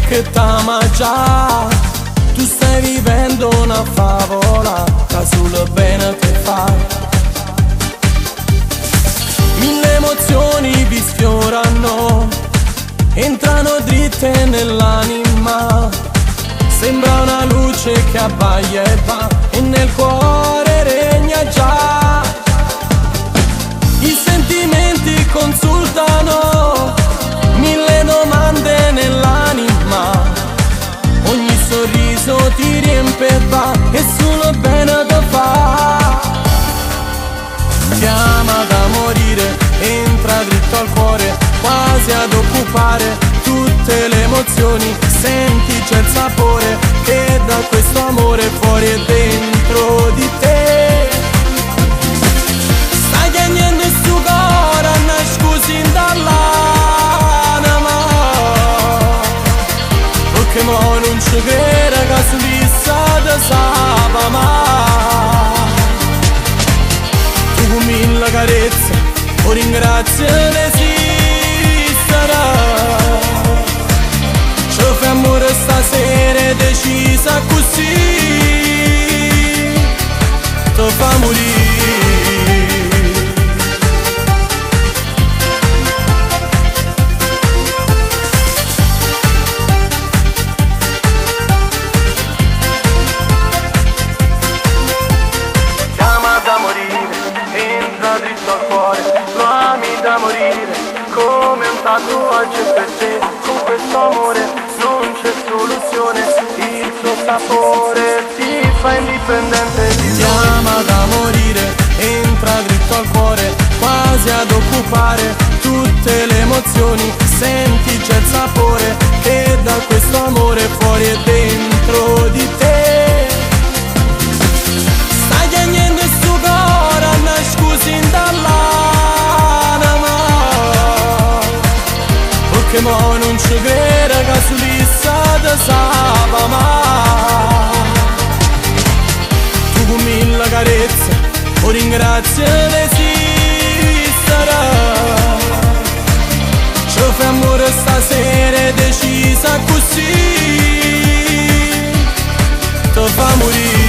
che t'ama già. Tu stai vivendo una favola, da sul bene te fai. Mille emozioni vi sfiorano, entrano dritte nell'anima. Sembra una luce che abbaglia e va, e nel cuore regna già. I sentimenti consultano, mille domande nell'anima. Ogni sorriso ti riempie e va, e solo bene da fa. Ti ama da morire, entra dritto al cuore, quasi ad occupare tutte le emozioni. Senti c'è il sapore che da questo amore fuori e dentro di te. Stai chiedendo il suo cuore, nascosi dall'anima, perché mo non ci crede che si vissa da sapa mai. Tu con mille carezze o ringrazia l'esisterà. Ci fai amore stasera decisa così, ti fa morire. Ti ama da morire, entra dritto al cuore, lo ami da morire, come un tatuaggio per te. Con questo amore non c'è soluzione, il suo sapore ti fa indipendente di te. Ti ama da morire, entra dritto al cuore, quasi ad occupare tutte le emozioni. Senti c'è il sapore che da questo amore fuori e dentro di te. Stai chiedendo il suo cuore, nascosi dall'anima, perché mo non ci crede che si vissa da sapa mai. Tu con mille carezze o ringrazia l'esisterà. Ci fai amore stasera decisa così, ti fa morire.